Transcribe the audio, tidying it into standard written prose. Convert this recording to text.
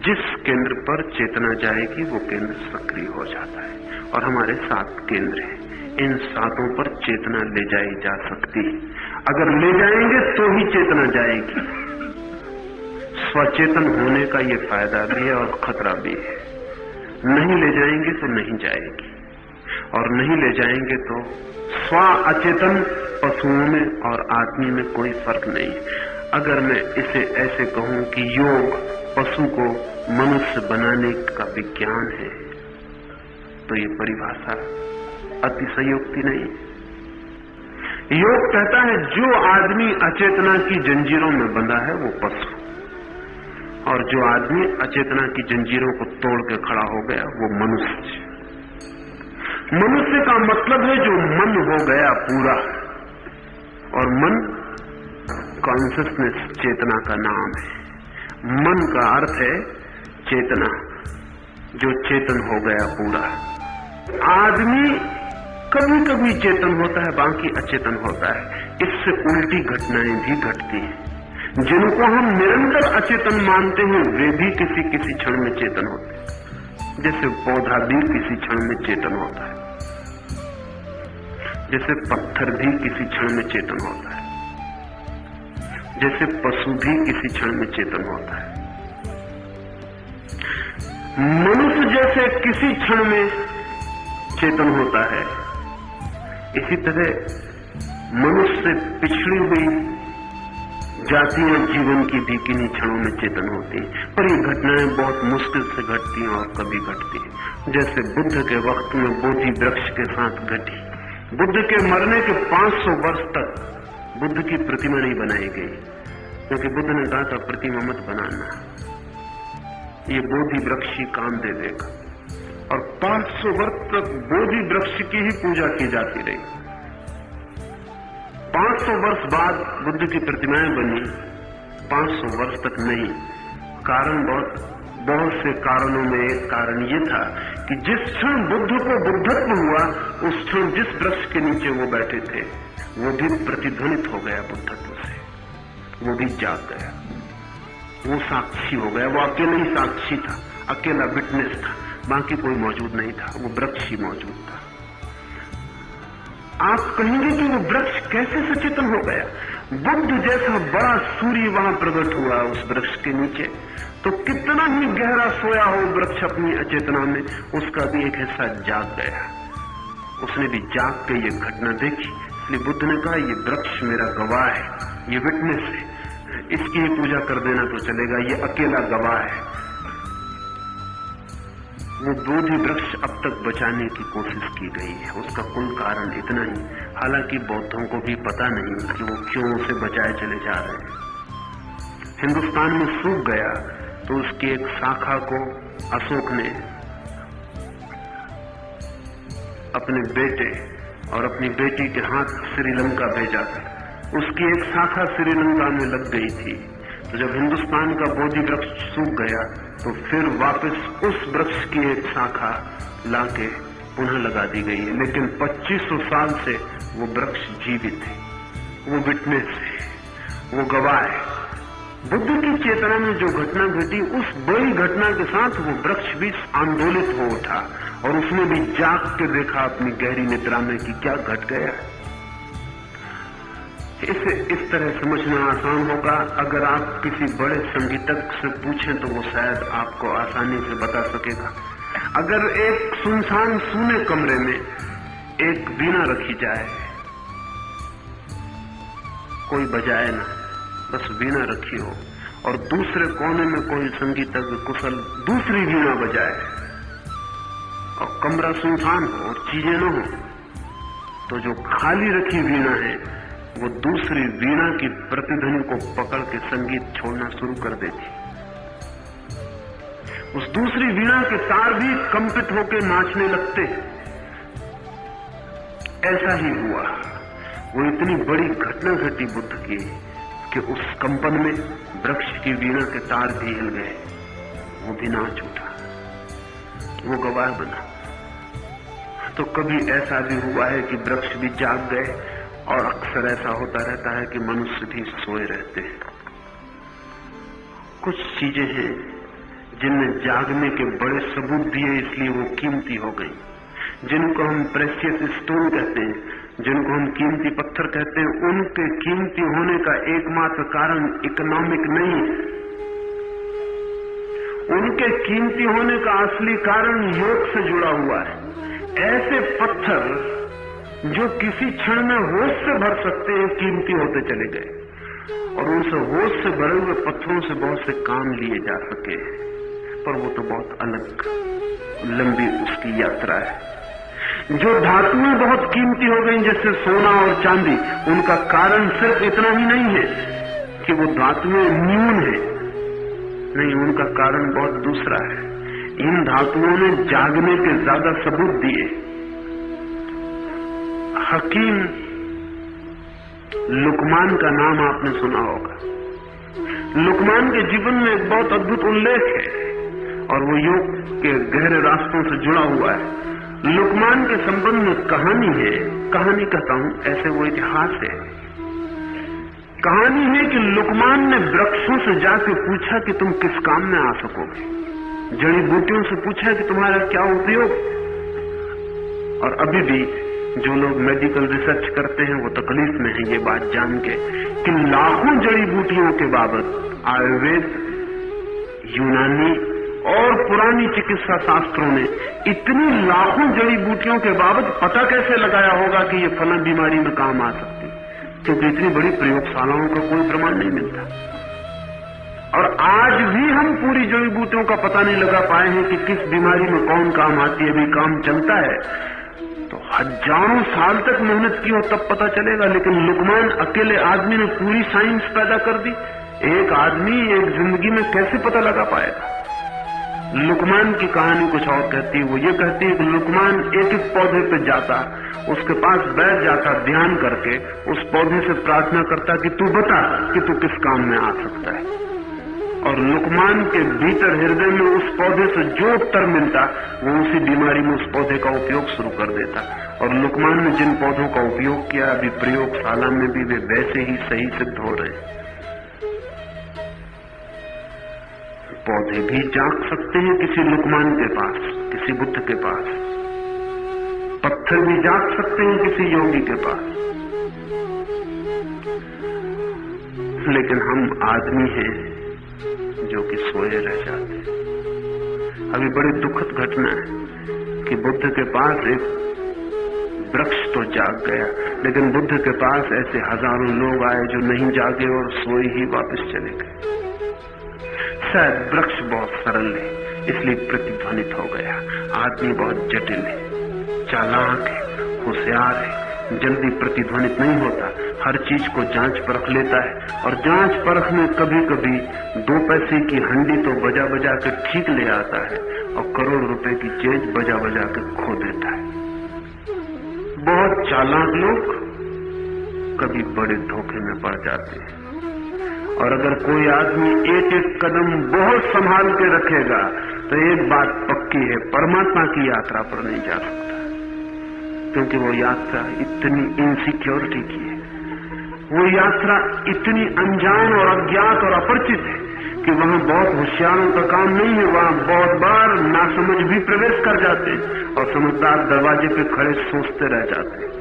जिस केंद्र पर चेतना जाएगी वो केंद्र सक्रिय हो जाता है। और हमारे 7 केंद्र हैं, इन 7 पर चेतना ले जाई जा सकती है। अगर ले जाएंगे तो ही चेतना जाएगी। स्वचेतन होने का ये फायदा भी है और खतरा भी है। नहीं ले जाएंगे तो नहीं जाएगी, और नहीं ले जाएंगे तो स्व अचेतन पशुओं में और आदमी में कोई फर्क नहीं। अगर मैं इसे ऐसे कहूं कि योग पशु को मनुष्य बनाने का विज्ञान है, तो ये परिभाषा अतिशयोक्ति नहीं। योग कहता है जो आदमी अचेतना की जंजीरों में बंधा है वो पशु, और जो आदमी अचेतना की जंजीरों को तोड़ के खड़ा हो गया वो मनुष्य। मनुष्य का मतलब है जो मन हो गया पूरा, और मन कॉन्शियसनेस चेतना का नाम है। मन का अर्थ है चेतना, जो चेतन हो गया पूरा। आदमी कभी कभी चेतन होता है, बाकी अचेतन होता है। इससे उल्टी घटनाएं भी घटती हैं। जिनको हम निरंतर अचेतन मानते हैं वे भी किसी किसी क्षण में चेतन होते हैं। जैसे पौधा भी किसी क्षण में चेतन होता है, जैसे पत्थर भी किसी क्षण में चेतन होता है, जैसे पशु भी किसी क्षण में चेतन होता है। मनुष्य जैसे किसी क्षण में चेतन होता है, इसी तरह मनुष्य से पिछड़ी हुई जातियां जीवन की भी किन्हीं क्षणों में चेतन होती हैं। पर ये घटनाएं बहुत मुश्किल से घटती हैं और कभी घटती हैं। जैसे बुद्ध के वक्त में बोधि वृक्ष के साथ घटी। बुद्ध के मरने के 500 वर्ष तक बुद्ध की प्रतिमा नहीं बनाई गई, क्योंकि बुद्ध ने कहा था प्रतिमा मत बनाना, ये बोधि वृक्ष ही काम दे देगा। और 500 वर्ष तक बोधि वृक्ष की ही पूजा की जाती रही। 500 वर्ष बाद बुद्ध की प्रतिमाएं बनी, 500 वर्ष तक नहीं। कारण बहुत से कारणों में एक कारण ये था कि जिस क्षण बुद्ध को बुद्धत्व हुआ, उस क्षण जिस वृक्ष के नीचे वो बैठे थे वो भी प्रतिध्वनित हो गया बुद्धत्व से, वो भी जाग गया, वो साक्षी हो गया। वो अकेला ही साक्षी था, अकेला विटनेस था, बाकी कोई मौजूद नहीं था, वो वृक्ष ही मौजूद था। आप कहेंगे कि वो वृक्ष कैसे सचेतन हो गया? बुद्ध जैसा बड़ा सूर्य वहां प्रकट हुआ उस वृक्ष के नीचे, तो कितना ही गहरा सोया हो वृक्ष अपनी अचेतना में, उसका भी एक हिस्सा जाग गया। उसने भी जाग के ये घटना देखी, इसलिए बुद्ध ने कहा ये वृक्ष मेरा गवाह है, ये विटनेस है, इसकी ही पूजा कर देना तो चलेगा, ये अकेला गवाह है। वो बोधि वृक्ष अब तक बचाने की कोशिश की गई है, उसका कुल कारण इतना ही। हालांकि बौद्धों को भी पता नहीं कि वो क्यों उसे बचाए चले जा रहे हैं। हिंदुस्तान में सूख गया तो उसकी एक शाखा को अशोक ने अपने बेटे और अपनी बेटी के हाथ श्रीलंका भेजा था। उसकी एक शाखा श्रीलंका में लग गई थी, तो जब हिंदुस्तान का बोधि वृक्ष सूख गया तो फिर वापस उस वृक्ष की एक शाखा लाके पुनः लगा दी गई है। लेकिन 2500 साल से वो वृक्ष जीवित है, वो विटनेस है, वो गवाह है। बुद्ध की चेतना में जो घटना घटी, उस बड़ी घटना के साथ वो वृक्ष भी आंदोलित हो उठा और उसने भी जाग के देखा अपनी गहरी निद्रा में कि क्या घट गया है। इसे इस तरह समझना आसान होगा। अगर आप किसी बड़े संगीतज्ञ से पूछें तो वो शायद आपको आसानी से बता सकेगा। अगर एक सुनसान सूने कमरे में एक वीणा रखी जाए, कोई बजाए ना, बस वीणा रखी हो, और दूसरे कोने में कोई संगीतज्ञ कुशल दूसरी वीणा बजाए, और कमरा सुनसान हो और चीजें न हो, तो जो खाली रखी वीणा है वो दूसरी वीणा की प्रतिध्वनि को पकड़ के संगीत छोड़ना शुरू कर देती। उस दूसरी वीणा के तार भी कंपित होकर नाचने लगते। ऐसा ही हुआ। वो इतनी बड़ी घटना घटी बुद्ध की कि उस कंपन में वृक्ष की वीणा के तार भी हिल गए, वो भी नाच उठा, वो गवाह बना। तो कभी ऐसा भी हुआ है कि वृक्ष भी जाग गए, और अक्सर ऐसा होता रहता है कि मनुष्य भी सोए रहते हैं। कुछ चीजें हैं जिनने जागने के बड़े सबूत दिए इसलिए वो कीमती हो गई, जिनको हम प्रेशियस स्टोन कहते हैं, जिनको हम कीमती पत्थर कहते हैं, उनके कीमती होने का एकमात्र कारण इकोनॉमिक नहीं, उनके कीमती होने का असली कारण योग से जुड़ा हुआ है। ऐसे पत्थर जो किसी क्षण में होश से भर सकते हैं कीमती होते चले गए, और उनसे होश से भरे हुए पत्थरों से बहुत से काम लिए जा सके, पर वो तो बहुत अलग लंबी उसकी यात्रा है। जो धातुएं बहुत कीमती हो गई जैसे सोना और चांदी, उनका कारण सिर्फ इतना ही नहीं है कि वो धातुएं न्यून है, नहीं, उनका कारण बहुत दूसरा है। इन धातुओं ने जागने के ज्यादा सबूत दिए। हकीम लुकमान का नाम आपने सुना होगा। लुकमान के जीवन में एक बहुत अद्भुत उल्लेख है और वो योग के गहरे रास्तों से जुड़ा हुआ है। लुकमान के संबंध में कहानी है, कहानी कहता हूं, ऐसे वो इतिहास है। कहानी है कि लुकमान ने वृक्षों से जाके पूछा कि तुम किस काम में आ सकोगे, जड़ी बूटियों से पूछा कि तुम्हारा क्या उपयोग। और अभी भी जो लोग मेडिकल रिसर्च करते हैं वो तकलीफ में है ये बात जान के कि लाखों जड़ी बूटियों के बाबत आयुर्वेद, यूनानी और पुरानी चिकित्सा शास्त्रों ने इतनी लाखों जड़ी बूटियों के बाबत पता कैसे लगाया होगा कि ये फलन बीमारी में काम आ सकती, क्योंकि इतनी बड़ी प्रयोगशालाओं का कोई प्रमाण नहीं मिलता। और आज भी हम पूरी जड़ी बूटियों का पता नहीं लगा पाए हैं कि किस बीमारी में कौन काम आती है। अभी काम चलता है तो हजारों साल तक मेहनत की हो तब पता चलेगा, लेकिन लुकमान अकेले आदमी ने पूरी साइंस पैदा कर दी। एक आदमी एक जिंदगी में कैसे पता लगा पाएगा? लुकमान की कहानी कुछ और कहती है। वो ये कहती है कि लुकमान एक एक पौधे पे जाता, उसके पास बैठ जाता, ध्यान करके उस पौधे से प्रार्थना करता कि तू बता कि तू किस काम में आ सकता है। और लुकमान के भीतर हृदय में उस पौधे से जो उत्तर मिलता वो उसी बीमारी में उस पौधे का उपयोग शुरू कर देता। और लुकमान ने जिन पौधों का उपयोग किया अभी प्रयोगशाला में भी वे वैसे ही सही सिद्ध हो रहे हैं। पौधे भी जाग सकते हैं किसी लुकमान के पास, किसी बुद्ध के पास। पत्थर भी जाग सकते हैं किसी योगी के पास। लेकिन हम आदमी हैं जो कि सोए रह जाते हैं। अभी बड़ी दुखद घटना है कि बुद्ध के पास एक वृक्ष तो जाग गया, लेकिन बुद्ध के पास ऐसे हजारों लोग आए जो नहीं जागे और सोए ही वापस चले गए। शायद वृक्ष बहुत सरल है इसलिए प्रतिध्वनित हो गया। आदमी बहुत जटिल है, चालाक है, होशियार है, जल्दी प्रतिध्वनित नहीं होता, हर चीज को जांच परख लेता है। और जांच परख में कभी कभी 2 पैसे की हंडी तो बजा बजा के ठीक ले आता है और करोड़ रुपए की चेंज बजा बजा के खो देता है। बहुत चालाक लोग कभी बड़े धोखे में पड़ जाते हैं। और अगर कोई आदमी एक एक कदम बहुत संभाल के रखेगा तो एक बात पक्की है, परमात्मा की यात्रा पर नहीं जा सकता, क्योंकि वो यात्रा इतनी इनसिक्योरिटी की है, वो यात्रा इतनी अनजान और अज्ञात और अपरिचित है कि वहां बहुत होशियारों का काम नहीं है। वहां बहुत बार नासमझ भी प्रवेश कर जाते हैं और समझदार दरवाजे पे खड़े सोचते रह जाते हैं